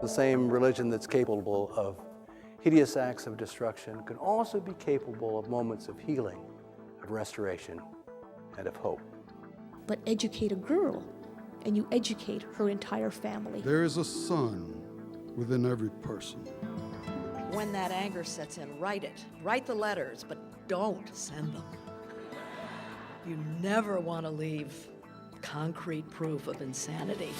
The same religion that's capable of hideous acts of destruction can also be capable of moments of healing, of restoration, and of hope. But educate a girl, and you educate her entire family. There is a sun within every person. When that anger sets in, write it. Write the letters, but don't send them. You never want to leave concrete proof of insanity.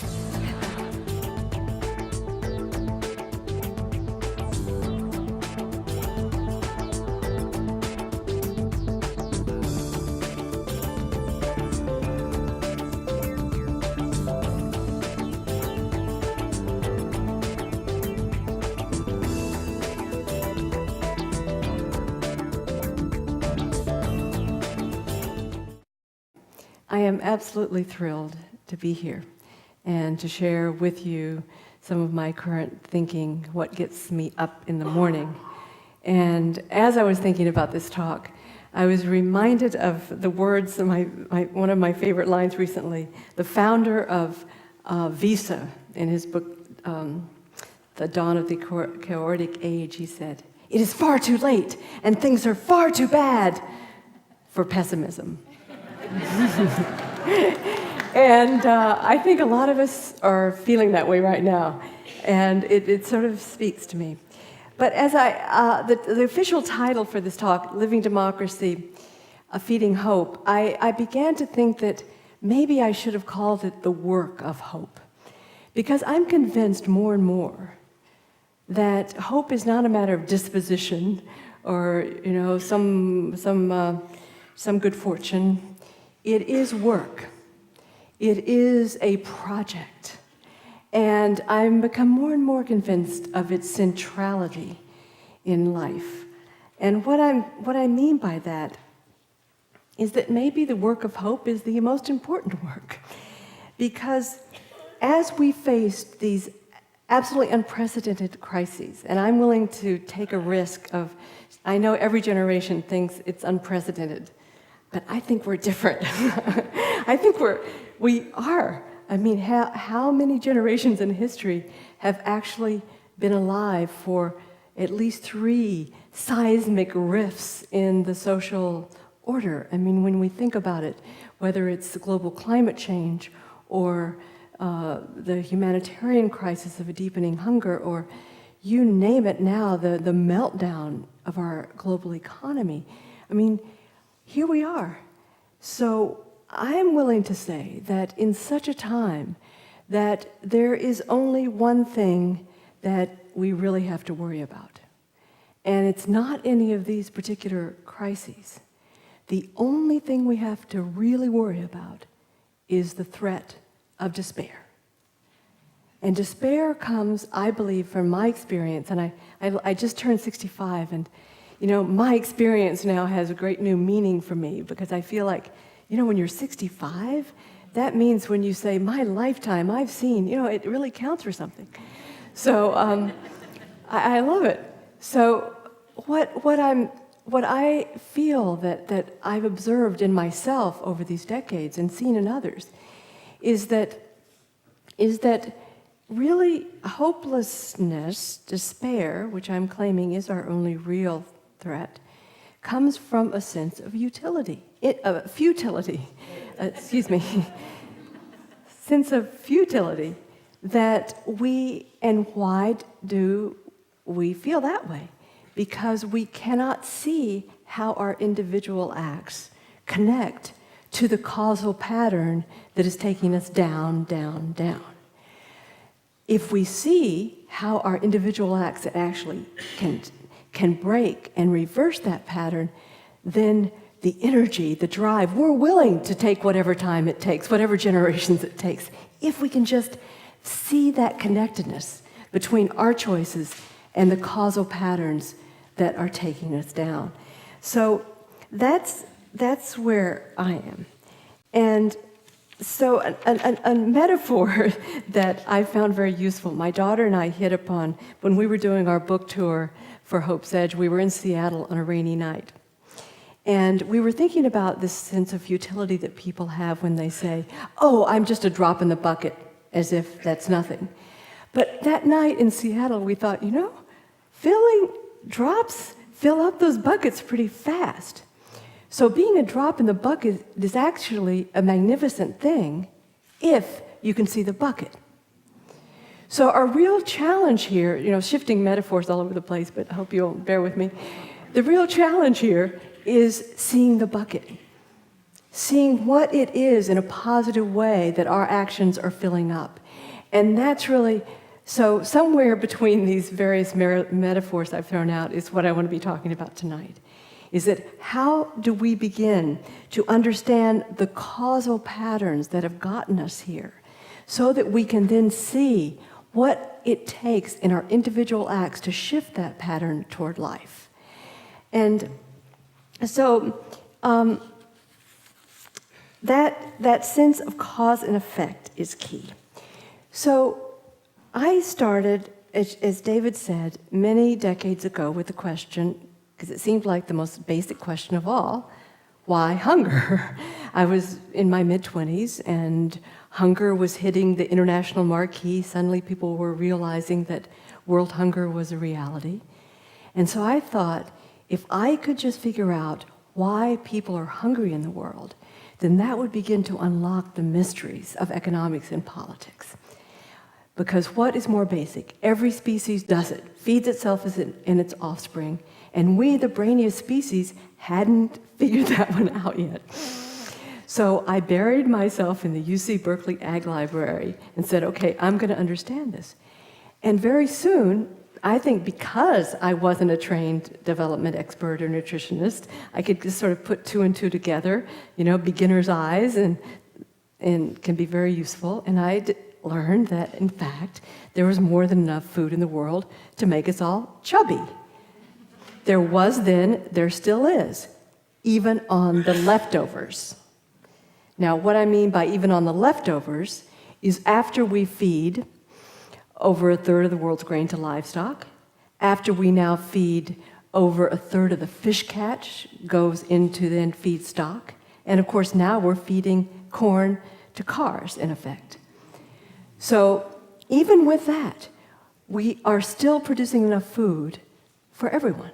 I am absolutely thrilled to be here and to share with you some of my current thinking, what gets me up in the morning. And as I was thinking about this talk, I was reminded of the words of one of my favorite lines recently. The founder of Visa, in his book, The Dawn of the Chaotic Age, he said, "It is far too late, and things are far too bad for pessimism." And I think a lot of us are feeling that way right now, and it sort of speaks to me. But as the official title for this talk, Living Democracy, Feeding Hope, I began to think that maybe I should have called it the work of hope, because I'm convinced more and more that hope is not a matter of disposition or some good fortune. It is work. It is a project. And I'm become more and more convinced of its centrality in life. And what I mean by that is that maybe the work of hope is the most important work. Because as we face these absolutely unprecedented crises, and I'm willing to take a risk of, I know every generation thinks it's unprecedented, but I think we're different. I think we are. I mean, how many generations in history have actually been alive for at least 3 seismic rifts in the social order? I mean, when we think about it, whether it's the global climate change or the humanitarian crisis of a deepening hunger, or you name it now, the meltdown of our global economy. I mean, here we are. So I am willing to say that in such a time that there is only one thing that we really have to worry about. And it's not any of these particular crises. The only thing we have to really worry about is the threat of despair. And despair comes, I believe, from my experience, and I just turned 65, and my experience now has a great new meaning for me, because I feel like, when you're 65, that means when you say, my lifetime I've seen, it really counts for something. So I love it. So what I feel that I've observed in myself over these decades and seen in others is that really hopelessness, despair, which I'm claiming is our only real threat, comes from a sense of sense of futility that and why do we feel that way? Because we cannot see how our individual acts connect to the causal pattern that is taking us down, down, down. If we see how our individual acts actually can break and reverse that pattern, then the energy, the drive, we're willing to take whatever time it takes, whatever generations it takes, if we can just see that connectedness between our choices and the causal patterns that are taking us down. So that's where I am. And so a metaphor that I found very useful, my daughter and I hit upon when we were doing our book tour for Hope's Edge. We were in Seattle on a rainy night. And we were thinking about this sense of futility that people have when they say, oh, I'm just a drop in the bucket, as if that's nothing. But that night in Seattle, we thought, filling drops fill up those buckets pretty fast. So being a drop in the bucket is actually a magnificent thing if you can see the bucket. So our real challenge here, shifting metaphors all over the place, but I hope you'll bear with me. The real challenge here is seeing the bucket, seeing what it is in a positive way that our actions are filling up. And that's really, so somewhere between these various metaphors I've thrown out is what I want to be talking about tonight, is that how do we begin to understand the causal patterns that have gotten us here so that we can then see what it takes in our individual acts to shift that pattern toward life. And so that sense of cause and effect is key. So I started, as David said, many decades ago with the question, because it seemed like the most basic question of all, why hunger? I was in my mid-20s, and hunger was hitting the international marquee. Suddenly people were realizing that world hunger was a reality. And so I thought, if I could just figure out why people are hungry in the world, then that would begin to unlock the mysteries of economics and politics. Because what is more basic? Every species does it, feeds itself and its offspring, and we, the brainiest species, hadn't figured that one out yet. So I buried myself in the UC Berkeley Ag Library and said, okay, I'm going to understand this. And very soon, I think because I wasn't a trained development expert or nutritionist, I could just sort of put two and two together, beginner's eyes, and can be very useful. And I learned that, in fact, there was more than enough food in the world to make us all chubby. There was then, there still is, even on the leftovers. Now, what I mean by even on the leftovers is after we feed over a third of the world's grain to livestock, after we now feed over a third of the fish catch goes into then feedstock, and of course now we're feeding corn to cars, in effect. So even with that, we are still producing enough food for everyone.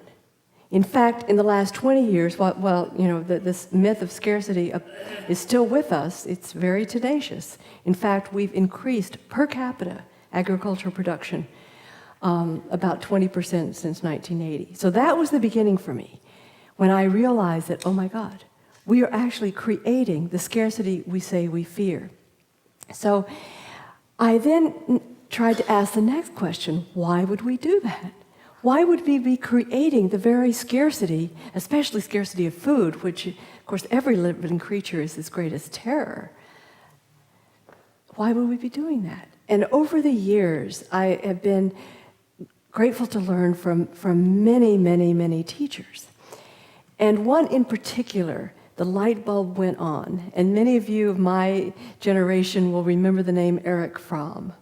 In fact, in the last 20 years, this myth of scarcity is still with us. It's very tenacious. In fact, we've increased per capita agricultural production about 20% since 1980. So that was the beginning for me, when I realized that, oh my God, we are actually creating the scarcity we say we fear. So I then tried to ask the next question, why would we do that? Why would we be creating the very scarcity, especially scarcity of food, which, of course, every living creature is its greatest terror? Why would we be doing that? And over the years, I have been grateful to learn from many, many, many teachers. And one in particular, the light bulb went on, and many of you of my generation will remember the name Erich Fromm.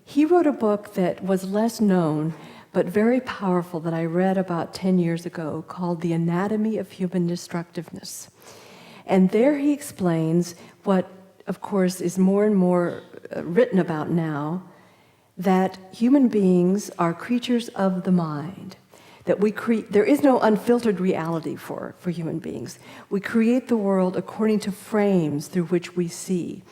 He wrote a book that was less known, but very powerful, that I read about 10 years ago, called The Anatomy of Human Destructiveness. And there he explains what, of course, is more and more written about now, that human beings are creatures of the mind, that there is no unfiltered reality for human beings. We create the world according to frames through which we see.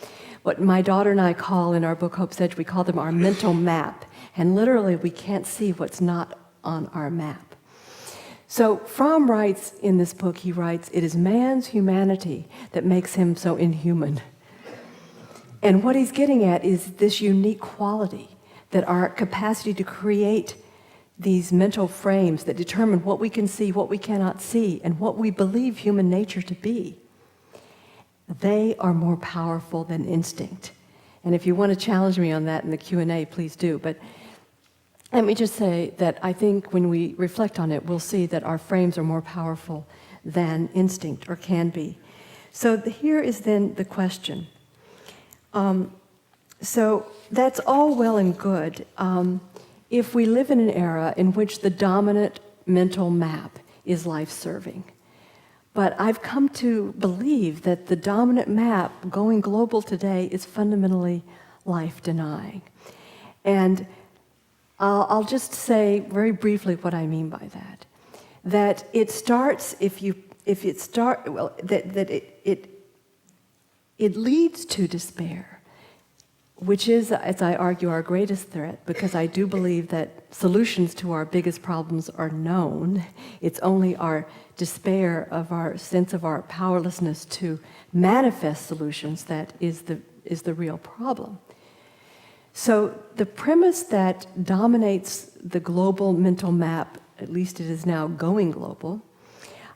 What my daughter and I call in our book, Hope's Edge, we call them our mental map. And literally, we can't see what's not on our map. So Fromm writes in this book, he writes, it is man's humanity that makes him so inhuman. And what he's getting at is this unique quality, that our capacity to create these mental frames that determine what we can see, what we cannot see, and what we believe human nature to be, they are more powerful than instinct. And if you want to challenge me on that in the Q&A, please do. But let me just say that I think when we reflect on it, we'll see that our frames are more powerful than instinct, or can be. So here is then the question. So that's all well and good if we live in an era in which the dominant mental map is life-serving. But I've come to believe that the dominant map going global today is fundamentally life-denying. And I'll just say very briefly what I mean by that. That it starts, it leads to despair, which is, as I argue, our greatest threat, because I do believe that solutions to our biggest problems are known. It's only our despair of our sense of our powerlessness to manifest solutions that is the real problem. So the premise that dominates the global mental map, at least it is now going global,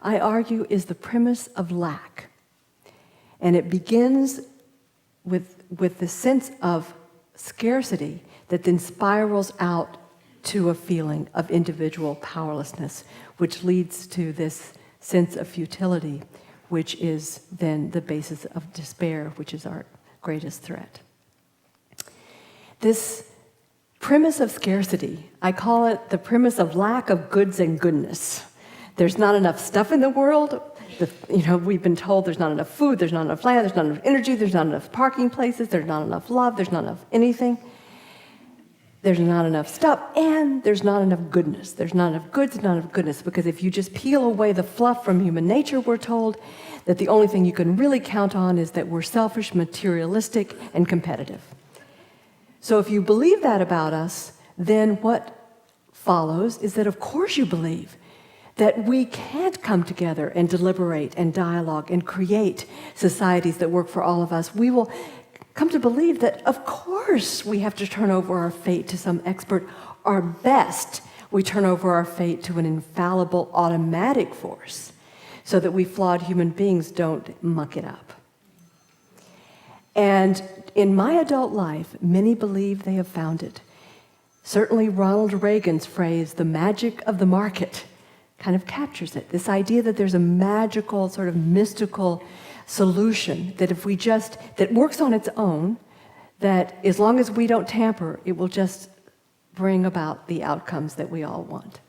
I argue is the premise of lack. And it begins with the sense of scarcity that then spirals out to a feeling of individual powerlessness, which leads to this sense of futility, which is then the basis of despair, which is our greatest threat. This premise of scarcity, I call it the premise of lack of goods and goodness. There's not enough stuff in the world. We've been told there's not enough food, there's not enough land, there's not enough energy, there's not enough parking places, there's not enough love, there's not enough anything. There's not enough stuff, and there's not enough goodness. There's not enough goods, not enough goodness, because if you just peel away the fluff from human nature, we're told that the only thing you can really count on is that we're selfish, materialistic, and competitive. So if you believe that about us, then what follows is that of course you believe that we can't come together and deliberate and dialogue and create societies that work for all of us. We will come to believe that, of course, we have to turn over our fate to some expert. Our best, we turn over our fate to an infallible automatic force so that we flawed human beings don't muck it up. And in my adult life, many believe they have found it. Certainly Ronald Reagan's phrase, the magic of the market, kind of captures it. This idea that there's a magical, sort of mystical solution that that works on its own, that as long as we don't tamper, it will just bring about the outcomes that we all want.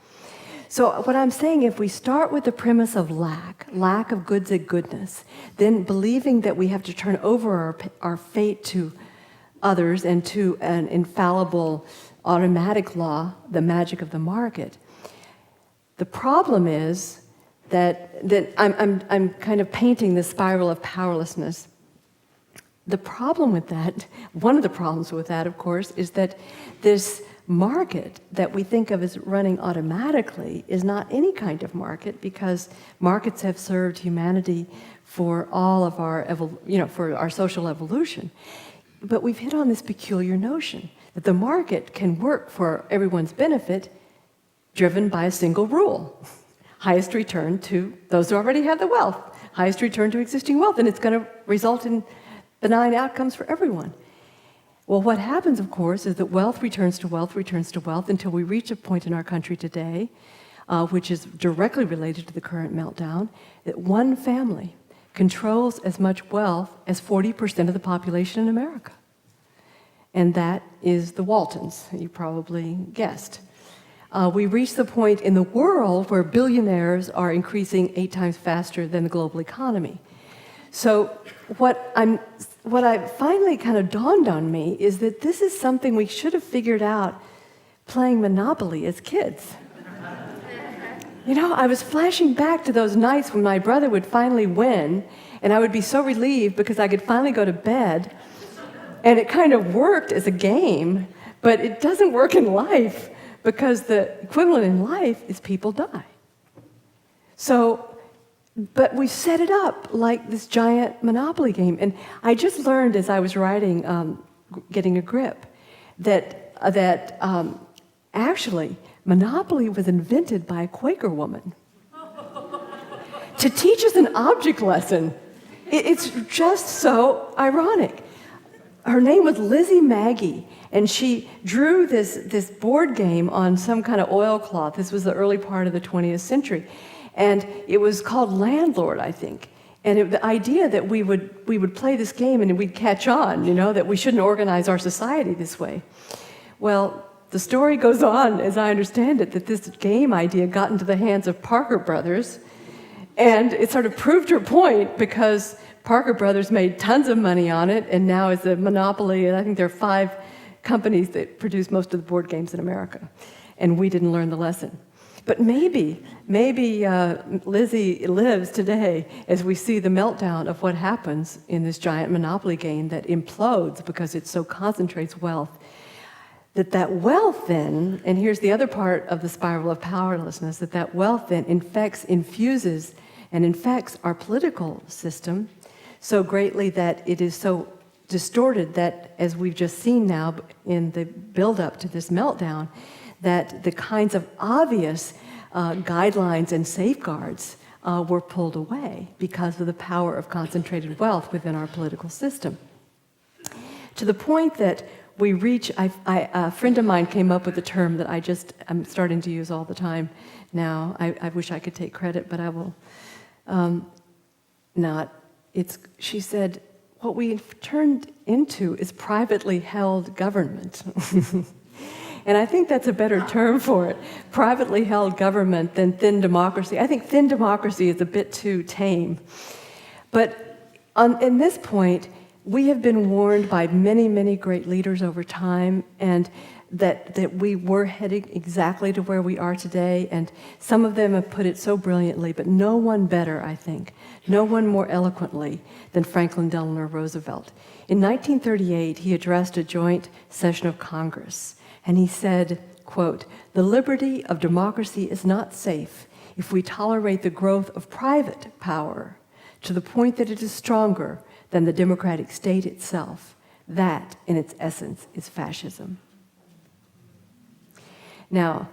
So what I'm saying, if we start with the premise of lack of goods and goodness, then believing that we have to turn over our fate to others and to an infallible automatic law, the magic of the market, the problem is that I'm kind of painting the spiral of powerlessness. The problem with that, one of the problems with that, of course, is that this market that we think of as running automatically is not any kind of market, because markets have served humanity for all of our, for our social evolution. But we've hit on this peculiar notion that the market can work for everyone's benefit, driven by a single rule. Highest return to those who already have the wealth. Highest return to existing wealth, and it's going to result in benign outcomes for everyone. Well, what happens, of course, is that wealth returns to wealth until we reach a point in our country today, which is directly related to the current meltdown, that one family controls as much wealth as 40% of the population in America. And that is the Waltons, you probably guessed. We reached the point in the world where billionaires are increasing 8 times faster than the global economy. So what I finally kind of dawned on me is that this is something we should have figured out playing Monopoly as kids. I was flashing back to those nights when my brother would finally win, and I would be so relieved because I could finally go to bed. And it kind of worked as a game, but it doesn't work in life, because the equivalent in life is people die. So, but we set it up like this giant Monopoly game. And I just learned as I was writing, Getting a Grip, that actually Monopoly was invented by a Quaker woman to teach us an object lesson. It's just so ironic. Her name was Lizzie Maggie, and she drew this board game on some kind of oilcloth. This was the early part of the 20th century. And it was called Landlord, I think. And the idea that we would play this game and we'd catch on, that we shouldn't organize our society this way. Well, the story goes on, as I understand it, that this game idea got into the hands of Parker Brothers, and it sort of proved her point, because Parker Brothers made tons of money on it, and now it's a monopoly, and I think there are 5 companies that produce most of the board games in America. And we didn't learn the lesson. But maybe Lizzie lives today as we see the meltdown of what happens in this giant monopoly game that implodes because it so concentrates wealth. That wealth then, and here's the other part of the spiral of powerlessness, that wealth then infuses and infects our political system so greatly that it is so distorted that, as we've just seen now in the build-up to this meltdown, that the kinds of obvious guidelines and safeguards were pulled away because of the power of concentrated wealth within our political system. To the point that we reach, a friend of mine came up with a term that I'm starting to use all the time now. I wish I could take credit, but I will not. She said, what we've turned into is privately held government. And I think that's a better term for it, privately held government, than thin democracy. I think thin democracy is a bit too tame. But in this point, we have been warned by many, many great leaders over time, and that we were heading exactly to where we are today, and some of them have put it so brilliantly, but no one better, I think, no one more eloquently than Franklin Delano Roosevelt. In 1938, he addressed a joint session of Congress, and he said, quote, "The liberty of democracy is not safe if we tolerate the growth of private power to the point that it is stronger than the democratic state itself. That, in its essence, is fascism." Now,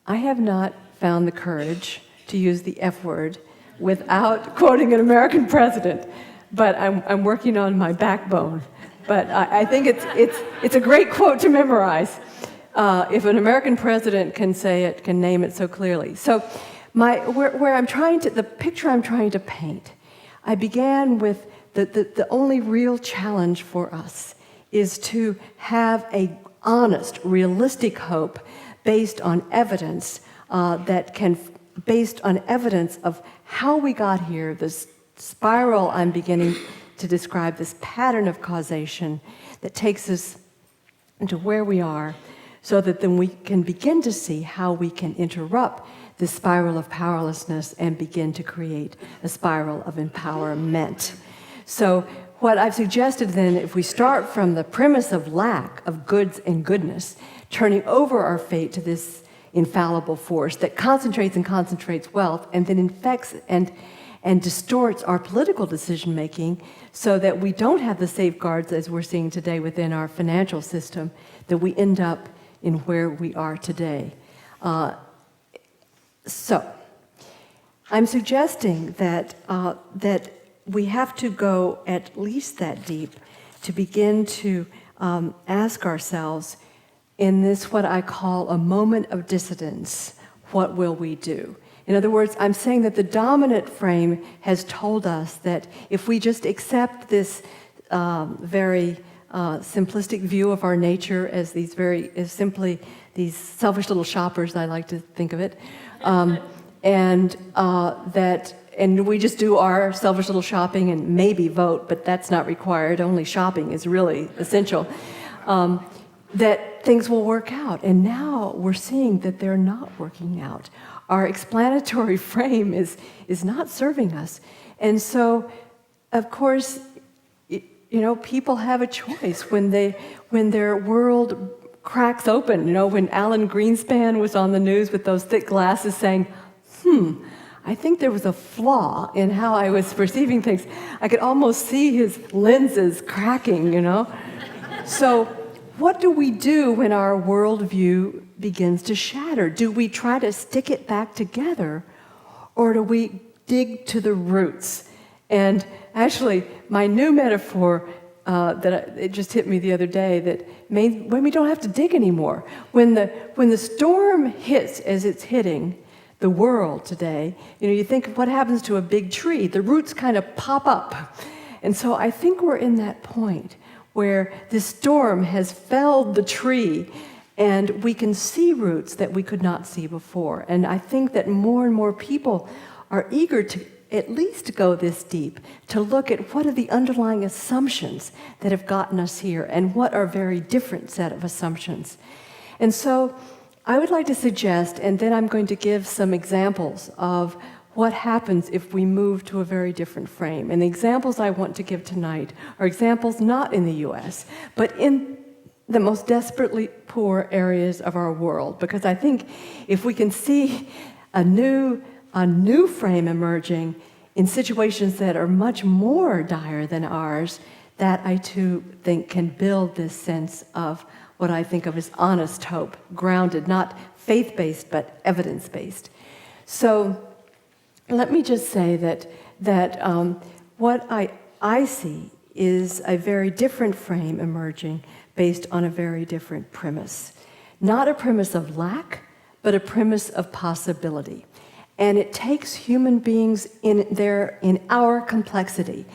I have not found the courage to use the F word without quoting an American president, but I'm working on my backbone. But I think it's a great quote to memorize. If an American president can say it, can name it so clearly. So the picture I'm trying to paint, I began with the only real challenge for us is to have a honest, realistic hope based on evidence based on evidence of how we got here, this spiral I'm beginning to describe, this pattern of causation that takes us into where we are, so that then we can begin to see how we can interrupt this spiral of powerlessness and begin to create a spiral of empowerment. So what I've suggested then, if we start from the premise of lack of goods and goodness, turning over our fate to this infallible force that concentrates and concentrates wealth and then infects and distorts our political decision-making so that we don't have the safeguards as we're seeing today within our financial system, that we end up in where we are today. So, I'm suggesting that we have to go at least that deep to begin to ask ourselves, in this what I call a moment of dissidence, what will we do? In other words, I'm saying that the dominant frame has told us that if we just accept this very simplistic view of our nature as simply these selfish little shoppers, I like to think of it, and we just do our selfish little shopping and maybe vote, but that's not required. Only shopping is really essential. That things will work out, and now we're seeing that they're not working out. Our explanatory frame is not serving us, and so, of course, people have a choice when their world cracks open. When Alan Greenspan was on the news with those thick glasses saying, I think there was a flaw in how I was perceiving things. I could almost see his lenses cracking, So what do we do when our worldview begins to shatter? Do we try to stick it back together, or do we dig to the roots? And actually, my new metaphor it just hit me the other day, that when we don't have to dig anymore, when the storm hits as it's hitting the world today, you think of what happens to a big tree. The roots kind of pop up. And so I think we're in that point where this storm has felled the tree, and we can see roots that we could not see before. And I think that more and more people are eager to at least go this deep to look at what are the underlying assumptions that have gotten us here and what are very different set of assumptions. And so I would like to suggest, and then I'm going to give some examples of what happens if we move to a very different frame. And the examples I want to give tonight are examples not in the US, but in the most desperately poor areas of our world. Because I think if we can see a new frame emerging in situations that are much more dire than ours, that I too think can build this sense of what I think of as honest hope, grounded, not faith-based, but evidence-based. So let me just say that what I see is a very different frame emerging based on a very different premise. Not a premise of lack, but a premise of possibility. And it takes human beings in our complexity.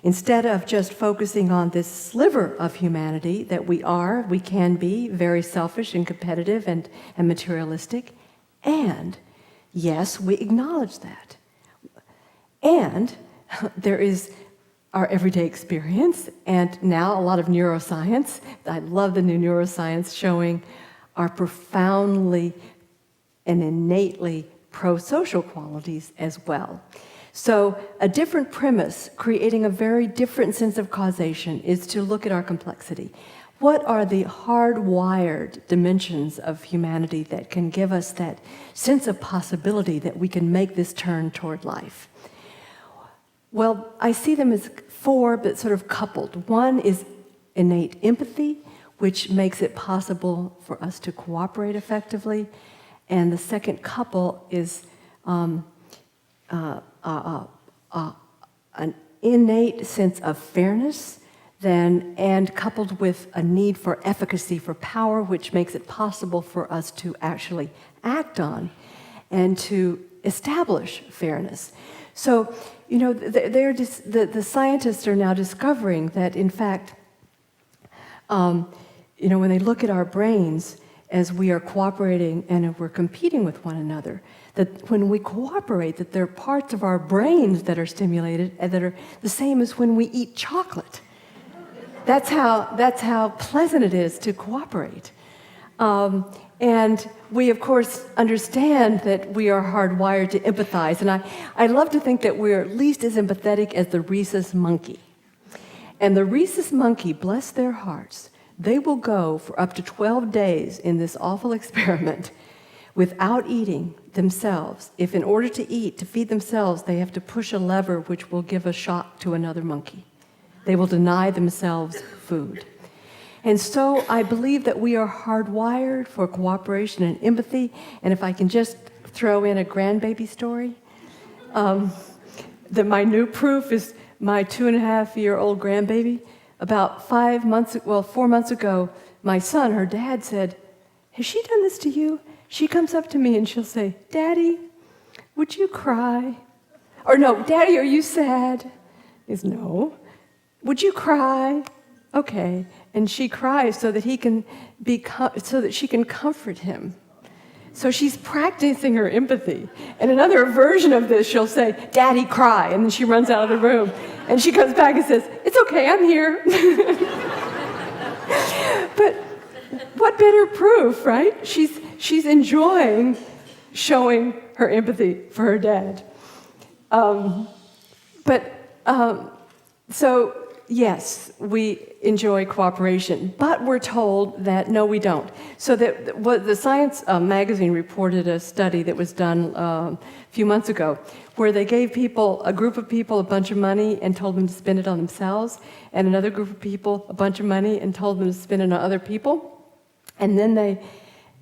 Instead of just focusing on this sliver of humanity that we can be very selfish and competitive and materialistic. And yes, we acknowledge that. And there is our everyday experience, and now a lot of neuroscience. I love the new neuroscience showing our profoundly and innately pro-social qualities as well. So a different premise, creating a very different sense of causation, is to look at our complexity. What are the hardwired dimensions of humanity that can give us that sense of possibility that we can make this turn toward life? Well, I see them as four, but sort of coupled. One is innate empathy, which makes it possible for us to cooperate effectively. And the second couple is an innate sense of fairness, and coupled with a need for efficacy, for power, which makes it possible for us to actually act on and to establish fairness. So, you know, the scientists are now discovering that, in fact, you know, when they look at our brains as we are cooperating and we're competing with one another, that when we cooperate, that there are parts of our brains that are stimulated and that are the same as when we eat chocolate. That's how pleasant it is to cooperate. And we, of course, understand that we are hardwired to empathize. And I love to think that we're at least as empathetic as the rhesus monkey. And the rhesus monkey, bless their hearts, they will go for up to 12 days in this awful experiment without eating themselves. If in order to eat, to feed themselves, they have to push a lever which will give a shock to another monkey. They will deny themselves food. And so I believe that we are hardwired for cooperation and empathy. And if I can just throw in a Grandbaby Story, that my new proof is my 2.5-year-old grandbaby. About 4 months ago, my son, her dad, said, "Has she done this to you?" She comes up to me and she'll say, "Daddy, would you cry?" Or no, "Daddy, are you sad?" Is no. "Would you cry?" Okay. And she cries so that she can comfort him. So she's practicing her empathy. And another version of this, she'll say, "Daddy, cry," and then she runs out of the room. And she comes back and says, "It's okay, I'm here." But what better proof, right? She's enjoying showing her empathy for her dad. So yes, we enjoy cooperation, but we're told that no, we don't. So that what the Science magazine reported a study that was done a few months ago, where they gave a group of people a bunch of money and told them to spend it on themselves, and another group of people a bunch of money and told them to spend it on other people. And then they,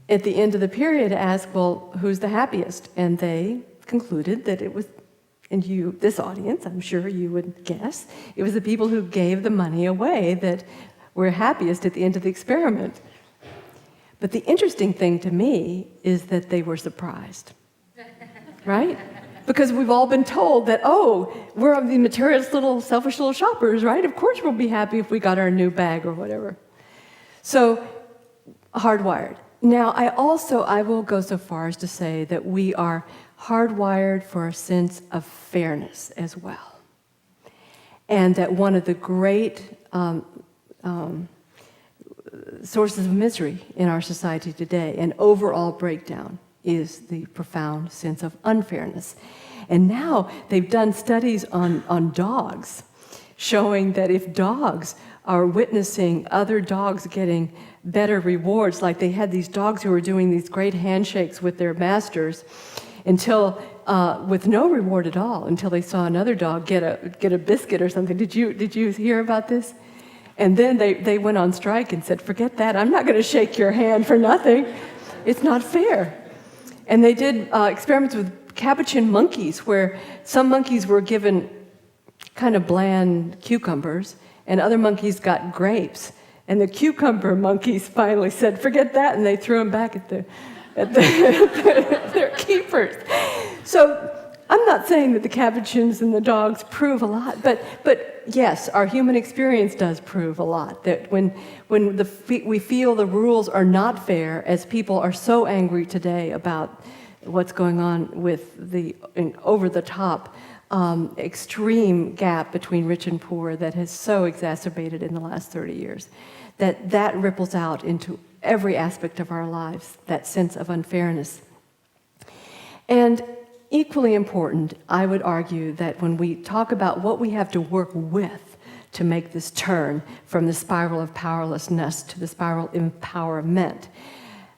at the end of the period, asked, well, who's the happiest? And they concluded that it was, and you, this audience, I'm sure you would guess, it was the people who gave the money away that were happiest at the end of the experiment. But the interesting thing to me is that they were surprised, right? Because we've all been told that, oh, we're the materialist little, selfish little shoppers, right? Of course we'll be happy if we got our new bag or whatever. So, hardwired. Now, I will go so far as to say that we are hardwired for a sense of fairness as well. And that one of the great sources of misery in our society today, an overall breakdown, is the profound sense of unfairness. And now they've done studies on dogs, showing that if dogs are witnessing other dogs getting better rewards, like they had these dogs who were doing these great handshakes with their masters until, with no reward at all, until they saw another dog get a biscuit or something. Did you hear about this? And then they went on strike and said, forget that, I'm not going to shake your hand for nothing. It's not fair. And they did experiments with capuchin monkeys, where some monkeys were given kind of bland cucumbers, and other monkeys got grapes. And the cucumber monkeys finally said, forget that, and they threw them back at their keepers. So I'm not saying that the capuchins and the dogs prove a lot, but yes, our human experience does prove a lot. That when we feel the rules are not fair, as people are so angry today about what's going on with the over-the-top extreme gap between rich and poor that has so exacerbated in the last 30 years, that ripples out into every aspect of our lives, that sense of unfairness. And equally important, I would argue that when we talk about what we have to work with to make this turn from the spiral of powerlessness to the spiral of empowerment,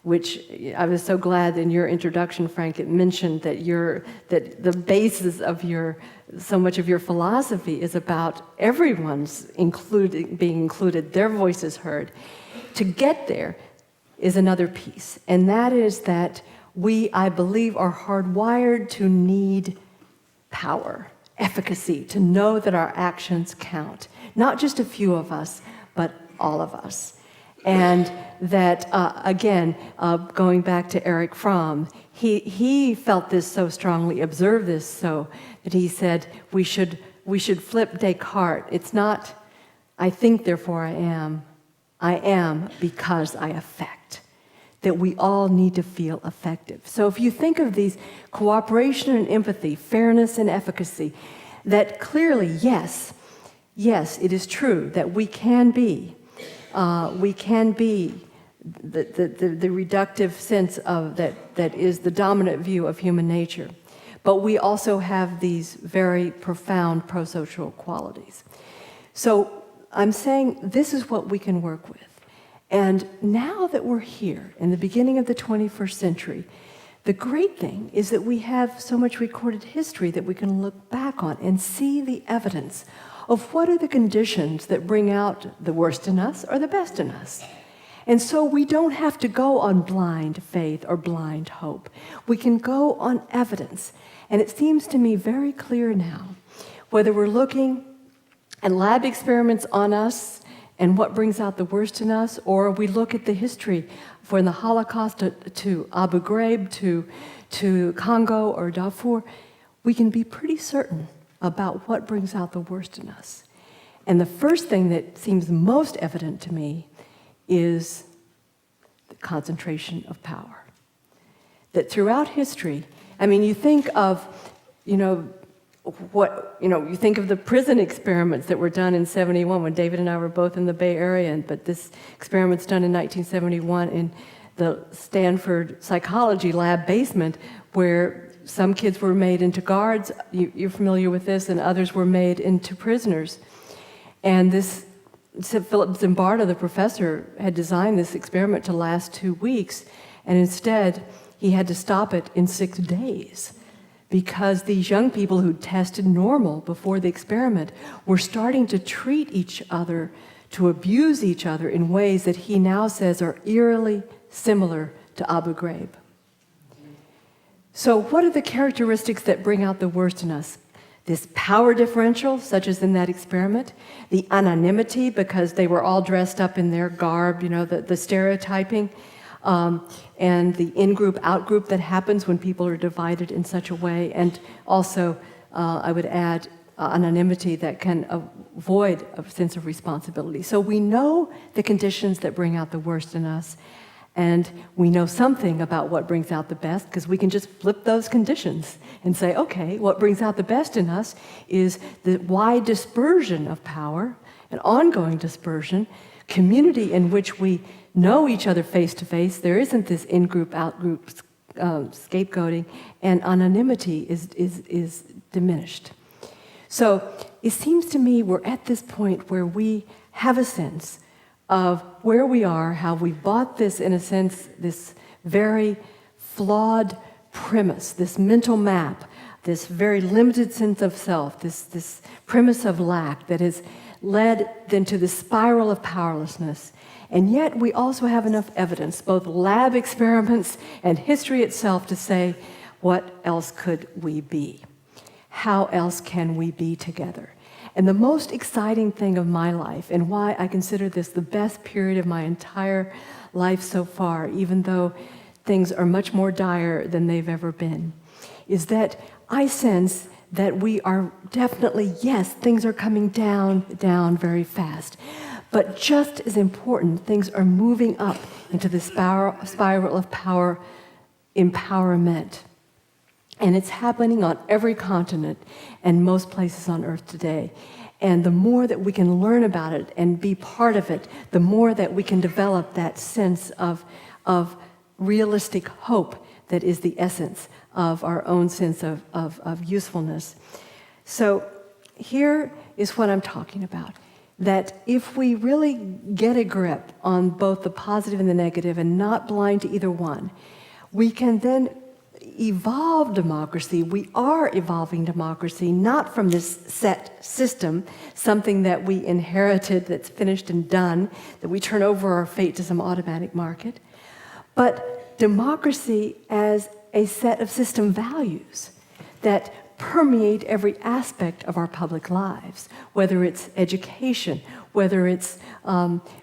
which I was so glad in your introduction, Frank, it mentioned that the basis of so much of your philosophy is about everyone's being included, their voices heard. To get there is another piece, and that is that we, I believe, are hardwired to need power, efficacy, to know that our actions count. Not just a few of us, but all of us. And that, again, going back to Erich Fromm, he felt this so strongly, observed this so, that he said, we should flip Descartes. It's not, I think, therefore I am. I am because I affect. That we all need to feel effective. So if you think of these cooperation and empathy, fairness and efficacy, that clearly, yes, it is true that we can be the reductive sense of that is the dominant view of human nature. But we also have these very profound prosocial qualities. So I'm saying this is what we can work with. And now that we're here in the beginning of the 21st century, the great thing is that we have so much recorded history that we can look back on and see the evidence of what are the conditions that bring out the worst in us or the best in us. And so we don't have to go on blind faith or blind hope. We can go on evidence. And it seems to me very clear now, whether we're looking at lab experiments on us and what brings out the worst in us, or we look at the history from the Holocaust to Abu Ghraib to Congo or Darfur, we can be pretty certain about what brings out the worst in us. And the first thing that seems most evident to me is the concentration of power. That throughout history, I mean, you think of, you think of the prison experiments that were done in 71 when David and I were both in the Bay Area, but this experiment's done in 1971 in the Stanford psychology lab basement, where some kids were made into guards, you're familiar with this, and others were made into prisoners. And this, Philip Zimbardo, the professor, had designed this experiment to last 2 weeks, and instead he had to stop it in 6 days because these young people who tested normal before the experiment were starting to treat each other, to abuse each other in ways that he now says are eerily similar to Abu Ghraib. So what are the characteristics that bring out the worst in us? This power differential, such as in that experiment, the anonymity, because they were all dressed up in their garb, the stereotyping, and the in-group, out-group that happens when people are divided in such a way, and also, I would add, anonymity that can avoid a sense of responsibility. So we know the conditions that bring out the worst in us, And we know something about what brings out the best because we can just flip those conditions and say, okay, what brings out the best in us is the wide dispersion of power, an ongoing dispersion, community in which we know each other face to face. There isn't this in-group, out-group scapegoating, and anonymity is diminished. So it seems to me we're at this point where we have a sense of where we are, how we bought this, in a sense, this very flawed premise, this mental map, this very limited sense of self, this premise of lack that has led then to the spiral of powerlessness. And yet we also have enough evidence, both lab experiments and history itself, to say, what else could we be? How else can we be together? And the most exciting thing of my life, and why I consider this the best period of my entire life so far, even though things are much more dire than they've ever been, is that I sense that we are definitely, yes, things are coming down very fast. But just as important, things are moving up into the spiral of power empowerment. And it's happening on every continent and most places on Earth today. And the more that we can learn about it and be part of it, the more that we can develop that sense of realistic hope that is the essence of our own sense of usefulness. So here is what I'm talking about. That if we really get a grip on both the positive and the negative and not blind to either one, we can then evolve democracy. We are evolving democracy, not from this set system, something that we inherited that's finished and done, that we turn over our fate to some automatic market, but democracy as a set of system values that permeate every aspect of our public lives, whether it's education, whether it's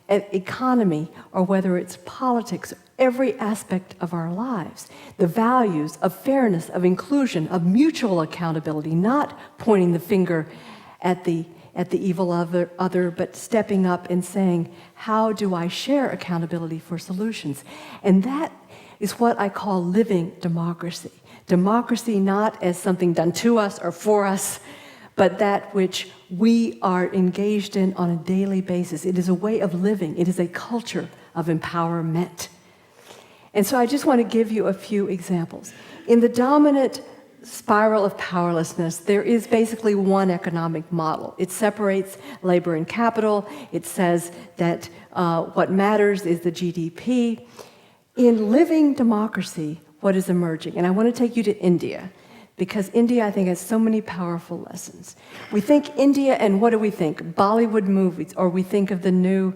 economy, or whether it's politics, every aspect of our lives. The values of fairness, of inclusion, of mutual accountability, not pointing the finger at the evil other, but stepping up and saying, how do I share accountability for solutions? And that is what I call living democracy. Democracy not as something done to us or for us, but that which we are engaged in on a daily basis. It is a way of living. It is a culture of empowerment. And so I just want to give you a few examples. In the dominant spiral of powerlessness, there is basically one economic model. It separates labor and capital. It says that what matters is the GDP. In living democracy, what is emerging? And I want to take you to India, because India, I think, has so many powerful lessons. We think India, and what do we think? Bollywood movies, or we think of the new,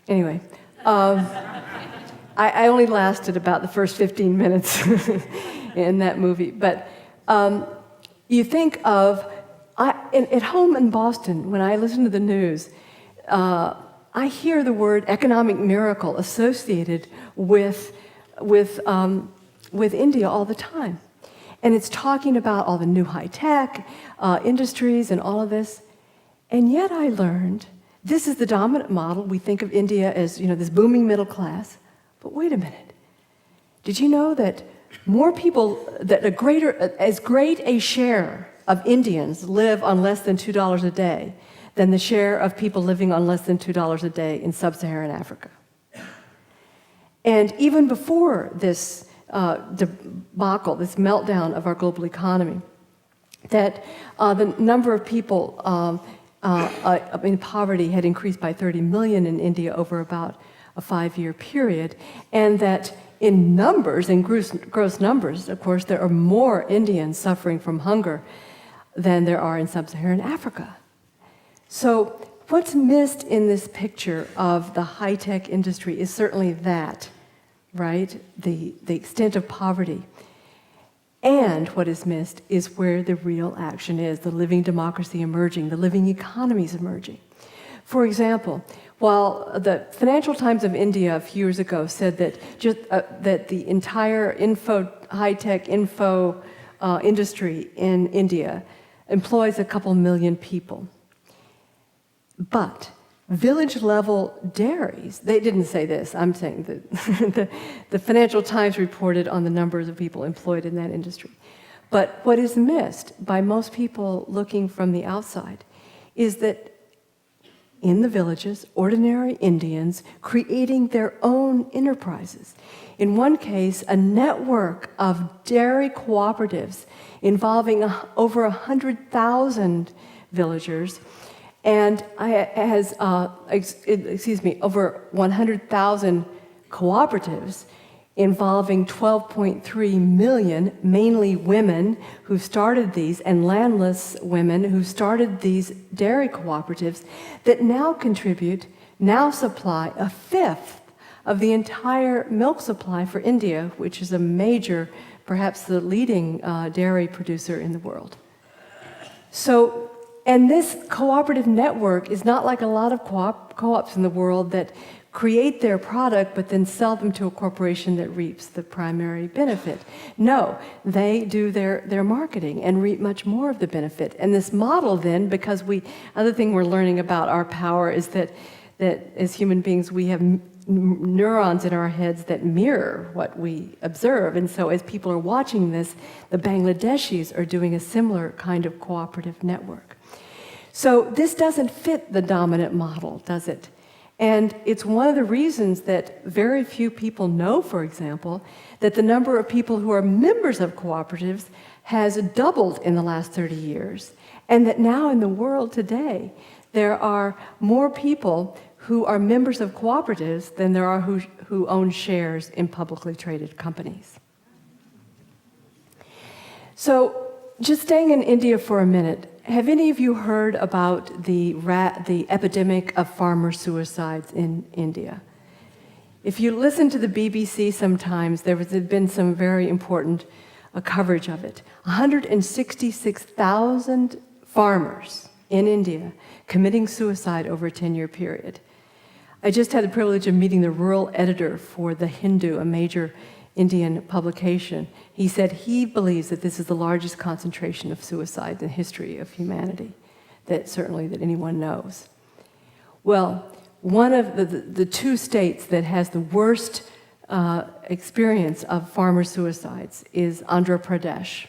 Anyway, I only lasted about the first 15 minutes in that movie. But you think of, at home in Boston, when I listen to the news, I hear the word economic miracle associated with India all the time. And it's talking about all the new high-tech industries and all of this. And yet I learned, this is the dominant model. We think of India as, this booming middle class. But wait a minute. Did you know that more people, that as great a share of Indians live on less than $2 a day than the share of people living on less than $2 a day in sub-Saharan Africa? And even before this debacle, this meltdown of our global economy, that the number of people in poverty had increased by 30 million in India over about a 5-year period, and that in numbers, in gross numbers, of course, there are more Indians suffering from hunger than there are in sub-Saharan Africa. So what's missed in this picture of the high-tech industry is certainly that, right? The extent of poverty. And what is missed is where the real action is, the living democracy emerging, the living economies emerging. For example, while the Financial Times of India a few years ago said that that the entire high-tech info industry in India employs a couple million people, But village-level dairies, they didn't say this, I'm saying that the Financial Times reported on the numbers of people employed in that industry. But what is missed by most people looking from the outside is that in the villages, ordinary Indians creating their own enterprises. In one case, a network of dairy cooperatives involving over 100,000 villagers and has, over 100,000 cooperatives involving 12.3 million, mainly women who started these, and landless women who started these dairy cooperatives that now supply a fifth of the entire milk supply for India, which is a major, perhaps the leading dairy producer in the world. So, and this cooperative network is not like a lot of co-ops in the world that create their product but then sell them to a corporation that reaps the primary benefit. No, they do their marketing and reap much more of the benefit. And this model then, because other thing we're learning about our power is that as human beings we have neurons in our heads that mirror what we observe. And so as people are watching this, the Bangladeshis are doing a similar kind of cooperative network. So this doesn't fit the dominant model, does it? And it's one of the reasons that very few people know, for example, that the number of people who are members of cooperatives has doubled in the last 30 years, and that now in the world today, there are more people who are members of cooperatives than there are who own shares in publicly traded companies. So, just staying in India for a minute, have any of you heard about the epidemic of farmer suicides in India? If you listen to the BBC sometimes, there has been some very important coverage of it. 166,000 farmers in India committing suicide over a 10-year period. I just had the privilege of meeting the rural editor for The Hindu, a major Indian publication. He said he believes that this is the largest concentration of suicide in the history of humanity, that anyone knows. Well, one of the two states that has the worst experience of farmer suicides is Andhra Pradesh.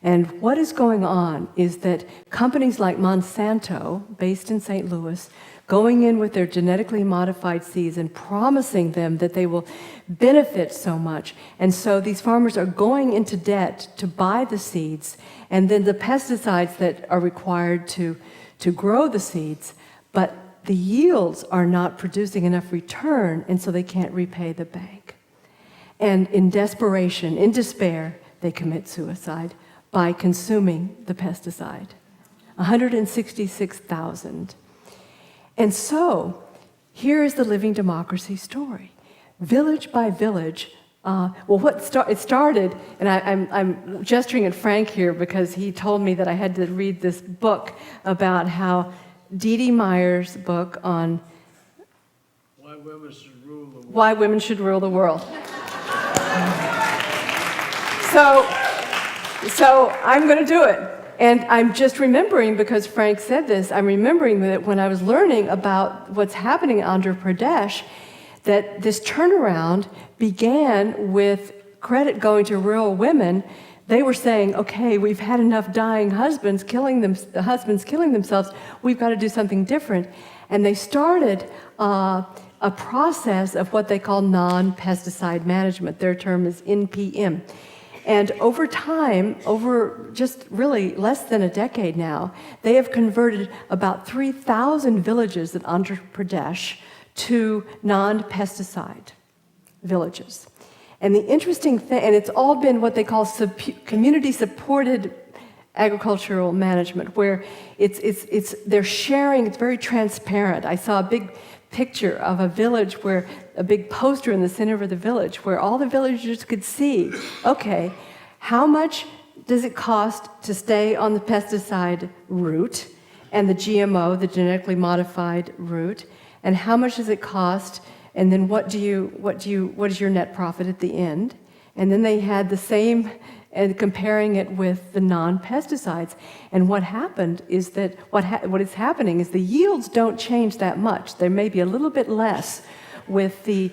And what is going on is that companies like Monsanto, based in St. Louis, going in with their genetically modified seeds and promising them that they will benefit so much. And so these farmers are going into debt to buy the seeds, and then the pesticides that are required to grow the seeds, but the yields are not producing enough return, and so they can't repay the bank. And in desperation, in despair, they commit suicide by consuming the pesticide. 166,000. And so, here is the living democracy story. Village by village, it started, and I'm gesturing at Frank here because he told me that I had to read this book about how Dee Dee Meyer's book on Why women should rule the world. So I'm going to do it. And I'm just remembering, because Frank said this, I'm remembering that when I was learning about what's happening in Andhra Pradesh, that this turnaround began with credit going to rural women. They were saying, okay, we've had enough dying husbands killing themselves, we've got to do something different. And they started a process of what they call non-pesticide management. Their term is NPM. And over time, over just really less than a decade now, they have converted about 3,000 villages in Andhra Pradesh to non-pesticide villages. And the interesting thing, and it's all been what they call community-supported agricultural management, where they're sharing, it's very transparent. I saw a big picture of a village where a big poster in the center of the village where all the villagers could see, okay, how much does it cost to stay on the pesticide route and the GMO, the genetically modified route, and how much does it cost, and then what is your net profit at the end? And then they had the same and comparing it with the non-pesticides. And what happened is that what is happening is the yields don't change that much. There may be a little bit less with the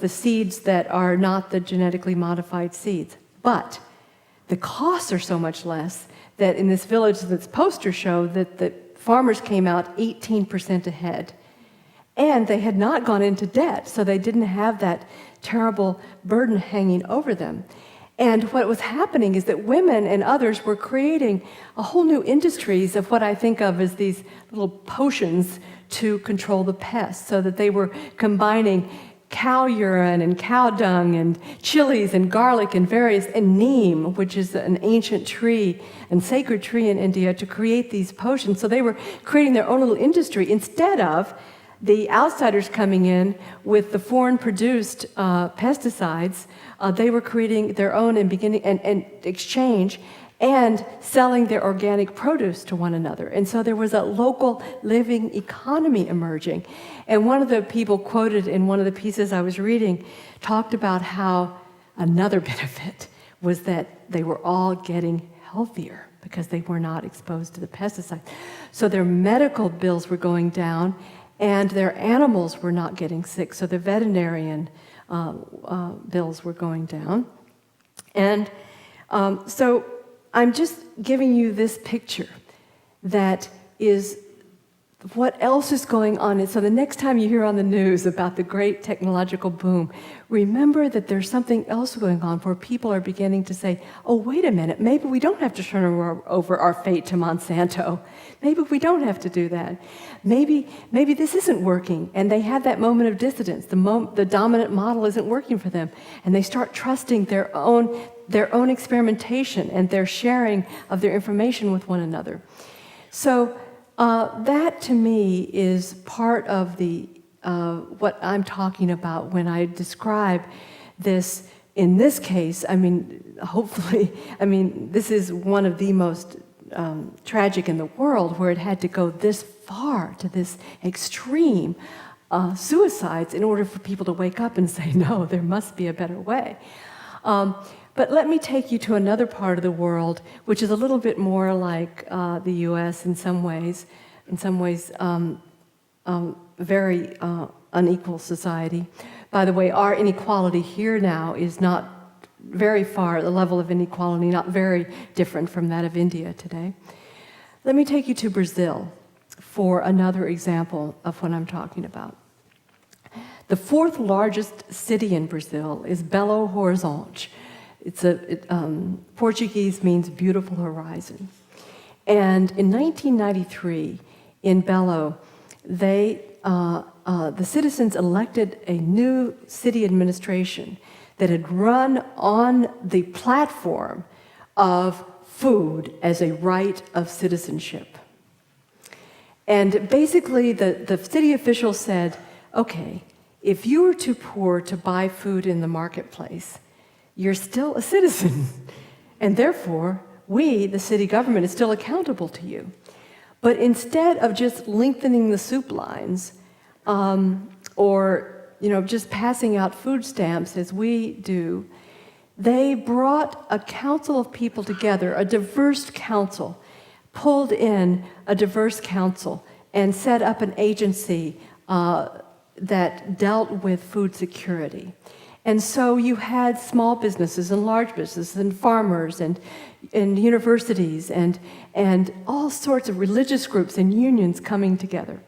seeds that are not the genetically modified seeds, but the costs are so much less that in this village, this poster showed that the farmers came out 18% ahead. And they had not gone into debt, so they didn't have that terrible burden hanging over them. And what was happening is that women and others were creating a whole new industries of what I think of as these little potions to control the pests, so that they were combining cow urine and cow dung and chilies and garlic and neem, which is an ancient tree and sacred tree in India, to create these potions. So they were creating their own little industry instead of the outsiders coming in with the foreign-produced pesticides. They were creating their own and beginning and exchange and selling their organic produce to one another. And so there was a local living economy emerging. And one of the people quoted in one of the pieces I was reading talked about how another benefit was that they were all getting healthier because they were not exposed to the pesticides. So their medical bills were going down, and their animals were not getting sick, so the veterinarian bills were going down. And so I'm just giving you this picture that is what else is going on. And so the next time you hear on the news about the great technological boom, remember that there's something else going on where people are beginning to say, oh, wait a minute, maybe we don't have to turn over our fate to Monsanto. Maybe we don't have to do that. Maybe this isn't working. And they have that moment of dissidence. The dominant model isn't working for them. And they start trusting their own experimentation and their sharing of their information with one another. So that to me is part of the what I'm talking about when I describe this. In this case, I mean, hopefully, I mean, this is one of the most tragic in the world, where it had to go this far to this extreme suicides in order for people to wake up and say, no, there must be a better way. But let me take you to another part of the world, which is a little bit more like the U.S. in some ways very unequal society. By the way, our inequality here now is not very far, the level of inequality not very different from that of India today. Let me take you to Brazil for another example of what I'm talking about. The fourth largest city in Brazil is Belo Horizonte. Portuguese means beautiful horizon. And in 1993, in Belo, the citizens elected a new city administration that had run on the platform of food as a right of citizenship. And basically, the city officials said, okay, if you were too poor to buy food in the marketplace, you're still a citizen, and therefore, we, the city government, is still accountable to you. But instead of just lengthening the soup lines, or just passing out food stamps as we do, they brought a council of people together, a diverse council, pulled in a diverse council, and set up an agency that dealt with food security. And so you had small businesses and large businesses and farmers and universities and all sorts of religious groups and unions coming together.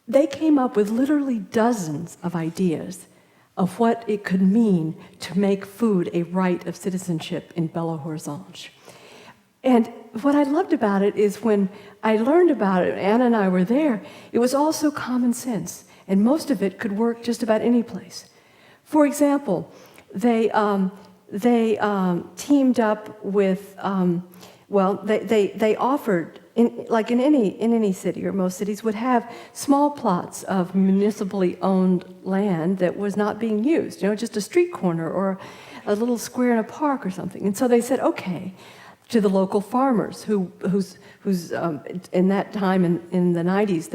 They came up with literally dozens of ideas of what it could mean to make food a right of citizenship in Belo Horizonte. And what I loved about it is when I learned about it, Anna and I were there, it was also common sense, and most of it could work just about any place. For example, they teamed up with, they offered, in any city, or most cities would have small plots of municipally owned land that was not being used, just a street corner or a little square in a park or something. And so they said, okay, to the local farmers who's in that time in the 90s,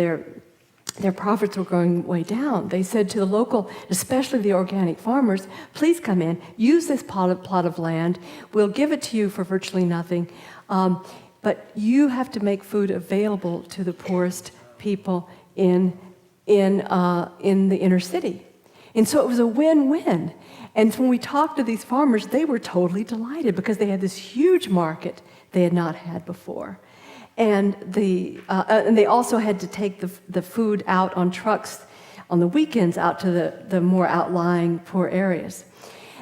their profits were going way down. They said to the local, especially the organic farmers, please come in, use this plot of land, we'll give it to you for virtually nothing, but you have to make food available to the poorest people in the inner city. And so it was a win-win. And when we talked to these farmers, they were totally delighted because they had this huge market they had not had before. And they also had to take the food out on trucks on the weekends out to the more outlying poor areas.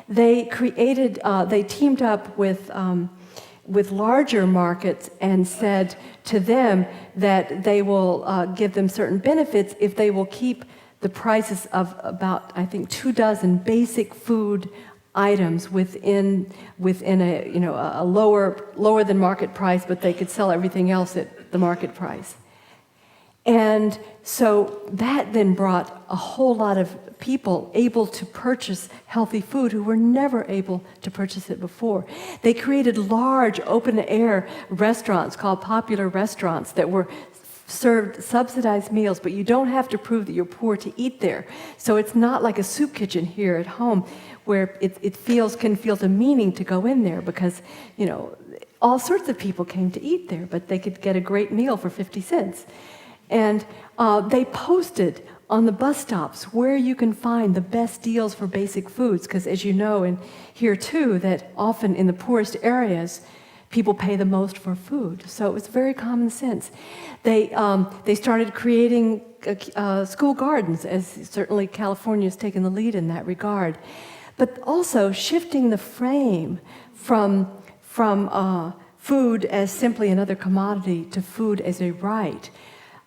They teamed up with larger markets and said to them that they will give them certain benefits if they will keep the prices of about, I think, 24 basic food items within a lower than market price, but they could sell everything else at the market price. And so that then brought a whole lot of people able to purchase healthy food who were never able to purchase it before. They created large open-air restaurants called popular restaurants that were served subsidized meals, but you don't have to prove that you're poor to eat there. So it's not like a soup kitchen here at home where it can feel demeaning to go in there because, all sorts of people came to eat there, but they could get a great meal for 50 cents. And they posted on the bus stops where you can find the best deals for basic foods, because as you know, and here too, that often in the poorest areas, people pay the most for food. So it was very common sense. They started creating school gardens, as certainly California has taken the lead in that regard. But also shifting the frame from food as simply another commodity to food as a right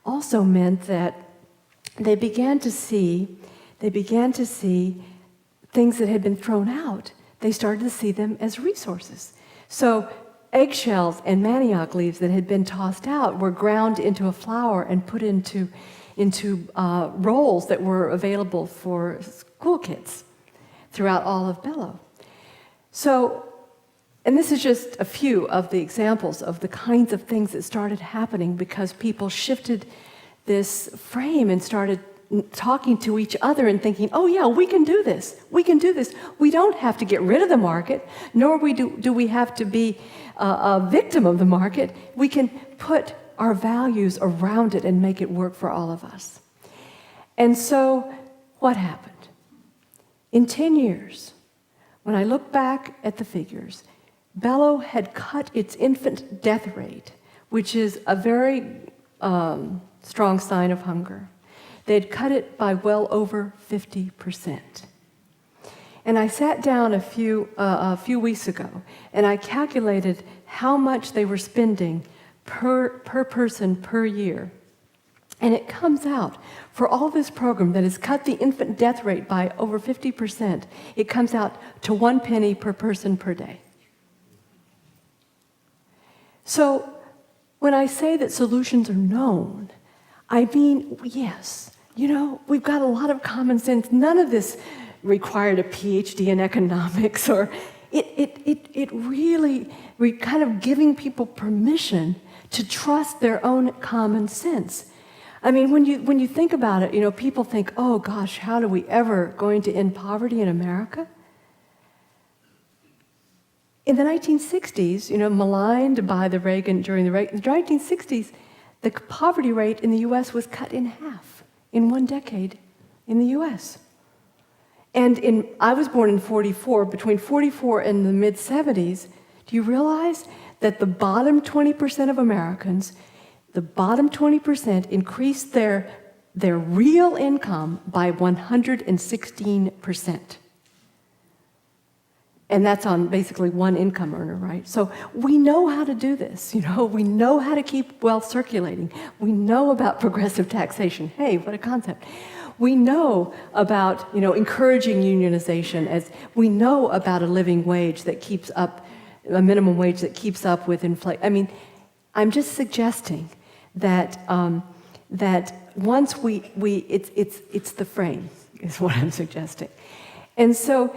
also meant that they began to see things that had been thrown out. They started to see them as resources. So eggshells and manioc leaves that had been tossed out were ground into a flour and put into rolls that were available for school kids throughout all of Bellow. So, and this is just a few of the examples of the kinds of things that started happening because people shifted this frame and started talking to each other and thinking, oh yeah, we can do this. We can do this. We don't have to get rid of the market, nor do we have to be a victim of the market. We can put our values around it and make it work for all of us. And so what happened? In 10 years, when I look back at the figures, Bellow had cut its infant death rate, which is a very strong sign of hunger. They had cut it by well over 50%. And I sat down a few weeks ago, and I calculated how much they were spending per person per year. And it comes out, for all this program that has cut the infant death rate by over 50%, it comes out to 1 penny per person per day. So when I say that solutions are known, I mean, yes, we've got a lot of common sense. None of this required a PhD in economics, or it really kind of giving people permission to trust their own common sense. I mean, when you think about it, people think, oh gosh, how are we ever going to end poverty in America? In the 1960s, maligned by the during the 1960s, the poverty rate in the U.S. was cut in half in 1 decade in the U.S. And I was born in 44. Between 44 and the mid-70s, do you realize that the bottom 20% of Americans, the bottom 20% increased their real income by 116%? And that's on basically one income earner, right? So we know how to do this, we know how to keep wealth circulating. We know about progressive taxation. Hey, what a concept. We know about, encouraging unionization, as we know about a living wage that keeps up, a minimum wage that keeps up with inflation. I mean, I'm just suggesting that that once it's the frame, is what I'm suggesting. And so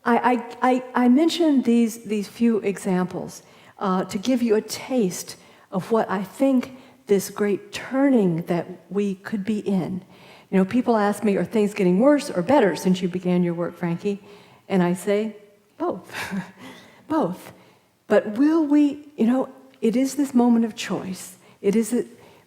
I mentioned these few examples to give you a taste of what I think this great turning that we could be in. You know, people ask me, are things getting worse or better since you began your work, Frankie? And I say, both. Both. But will we, you know, it is this moment of choice.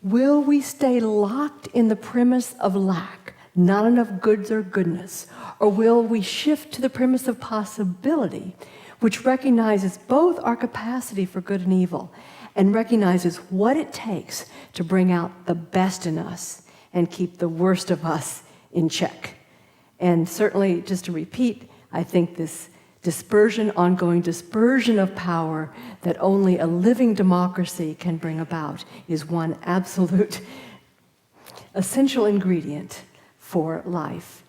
Will we stay locked in the premise of lack, not enough goods or goodness? Or will we shift to the premise of possibility, which recognizes both our capacity for good and evil, and recognizes what it takes to bring out the best in us and keep the worst of us in check? And certainly, just to repeat, I think this ongoing dispersion of power that only a living democracy can bring about is one absolute essential ingredient for life.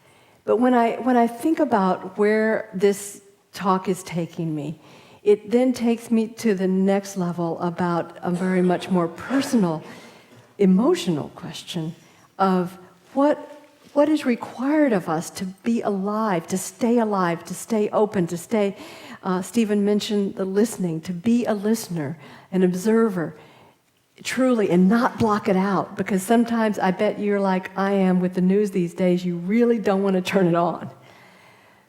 But when I think about where this talk is taking me, it then takes me to the next level about a very much more personal, emotional question of what is required of us to be alive, to stay open, to stay, Stephen mentioned the listening, to be a listener, an observer, truly, and not block it out. Because sometimes I bet you're like I am with the news these days, you really don't want to turn it on.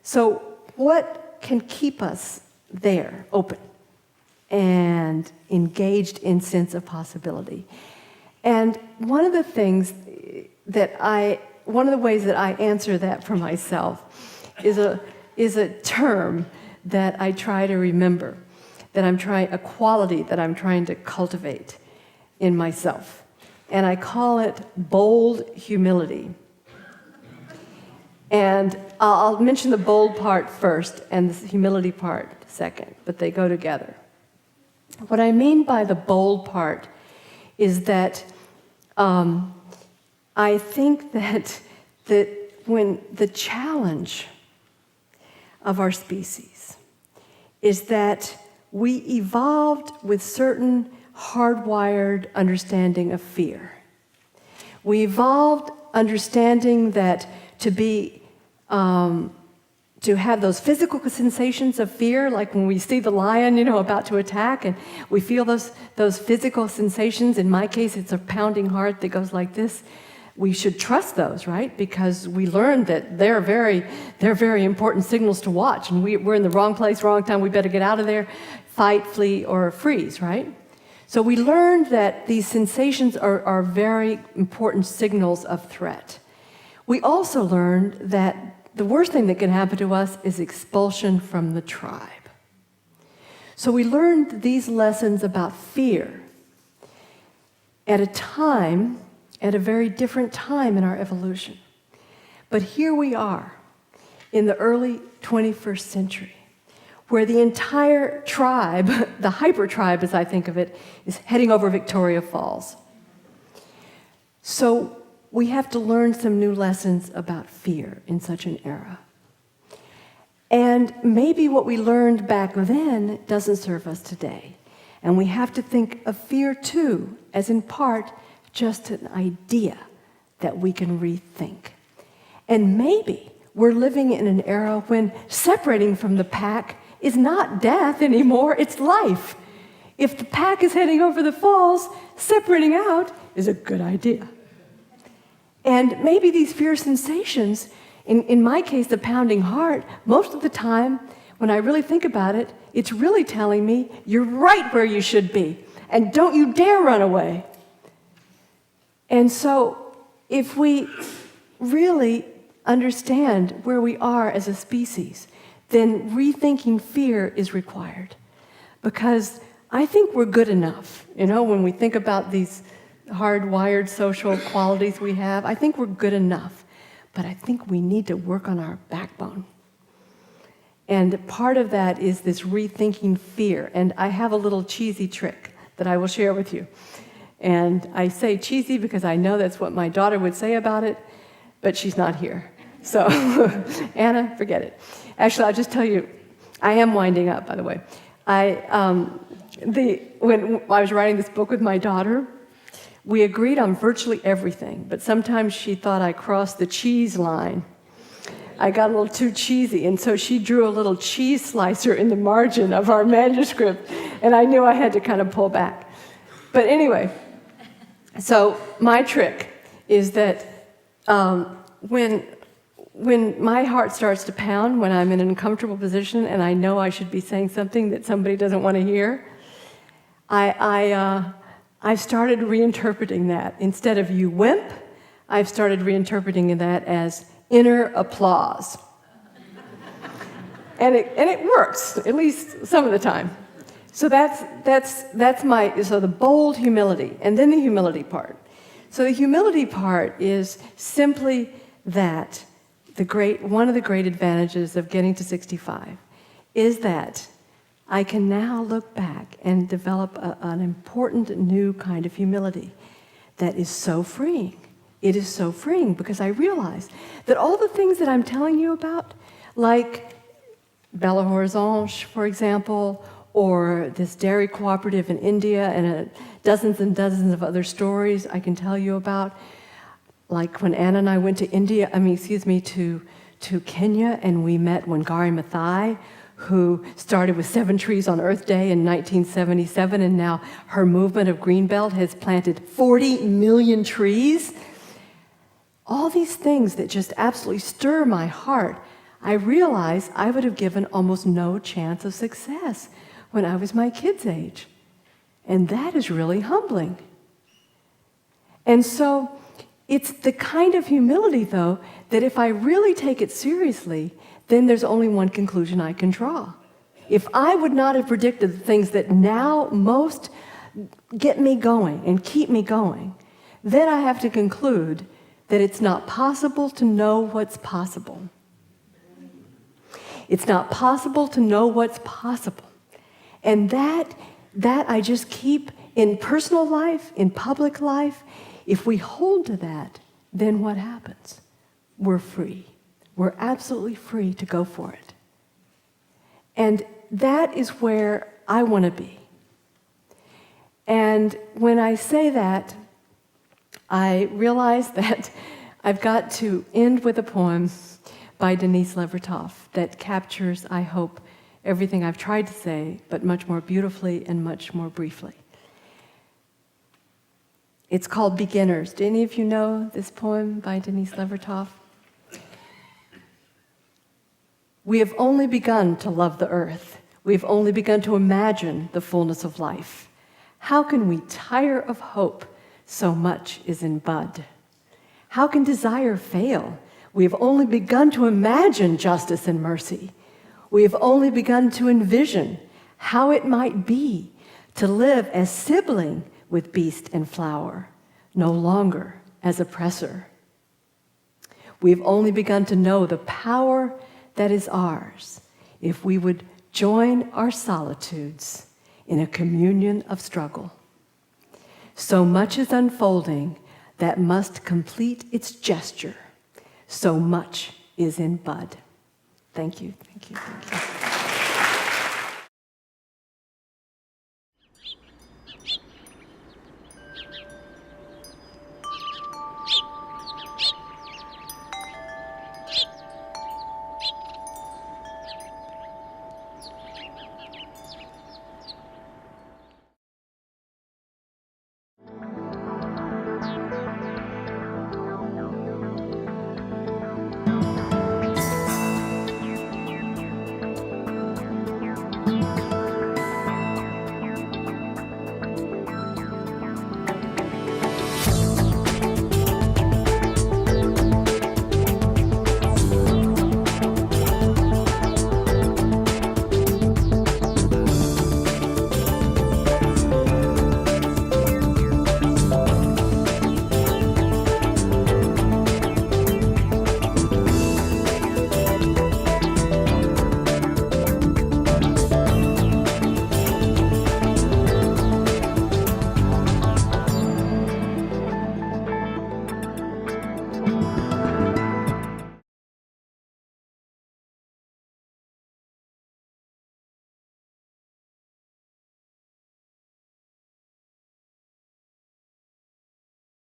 So what can keep us there, open, and engaged in sense of possibility? And one of the ways that I answer that for myself is a term that I try to remember, a quality that I'm trying to cultivate in myself. And I call it bold humility. And I'll mention the bold part first and the humility part second, but they go together. What I mean by the bold part is that I think that when the challenge of our species is that we evolved with certain hardwired understanding of fear. We evolved understanding that to have those physical sensations of fear, like when we see the lion, about to attack, and we feel those physical sensations. In my case, it's a pounding heart that goes like this. We should trust those, right? Because we learned that they're very important signals to watch, and we're in the wrong place, wrong time. We better get out of there, fight, flee, or freeze, right? So we learned that these sensations are very important signals of threat. We also learned that the worst thing that can happen to us is expulsion from the tribe. So we learned these lessons about fear at a very different time in our evolution. But here we are in the early 21st century, where the entire tribe, the hyper tribe as I think of it, is heading over Victoria Falls. So we have to learn some new lessons about fear in such an era. And maybe what we learned back then doesn't serve us today. And we have to think of fear too, as in part just an idea that we can rethink. And maybe we're living in an era when separating from the pack is not death anymore, it's life. If the pack is heading over the falls, separating out is a good idea. And maybe these fear sensations, in my case, the pounding heart, most of the time, when I really think about it, it's really telling me, you're right where you should be, and don't you dare run away. And so, if we really understand where we are as a species, then rethinking fear is required. Because I think we're good enough, when we think about these hardwired social qualities we have, I think we're good enough. But I think we need to work on our backbone. And part of that is this rethinking fear. And I have a little cheesy trick that I will share with you. And I say cheesy because I know that's what my daughter would say about it, but she's not here. So, Anna, forget it. Actually, I'll just tell you, I am winding up, by the way. When I was writing this book with my daughter, we agreed on virtually everything, but sometimes she thought I crossed the cheese line. I got a little too cheesy, and so she drew a little cheese slicer in the margin of our manuscript, and I knew I had to kind of pull back. But anyway, So my trick is that when my heart starts to pound, when I'm in an uncomfortable position and I know I should be saying something that somebody doesn't want to hear, I've started reinterpreting that. Instead of "you wimp," I've started reinterpreting that as inner applause. And it works, at least some of the time. So that's my, so the bold humility, and then the humility part. So the humility part is simply that one of the great advantages of getting to 65 is that I can now look back and develop an important new kind of humility that is so freeing. It is so freeing because I realize that all the things that I'm telling you about, like Bella Horizonte, for example, or this dairy cooperative in India, and dozens and dozens of other stories I can tell you about, like when Anna and I went to to Kenya, and we met Wangari Maathai, who started with 7 trees on Earth Day in 1977, and now her movement of Greenbelt has planted 40 million trees. All these things that just absolutely stir my heart, I realize I would have given almost no chance of success when I was my kid's age. And that is really humbling. And so it's the kind of humility, though, that if I really take it seriously, then there's only one conclusion I can draw. If I would not have predicted the things that now most get me going and keep me going, then I have to conclude that it's not possible to know what's possible. It's not possible to know what's possible. And that I just keep in personal life, in public life. If we hold to that, then what happens? We're free. We're absolutely free to go for it. And that is where I want to be. And when I say that, I realize that I've got to end with a poem by Denise Levertov that captures, I hope, everything I've tried to say, but much more beautifully and much more briefly. It's called Beginners. Do any of you know this poem by Denise Levertov? We have only begun to love the earth. We have only begun to imagine the fullness of life. How can we tire of hope? So much is in bud. How can desire fail? We have only begun to imagine justice and mercy. We have only begun to envision how it might be to live as sibling with beast and flower, no longer as oppressor. We have only begun to know the power that is ours if we would join our solitudes in a communion of struggle. So much is unfolding that must complete its gesture. So much is in bud. Thank you, thank you, thank you.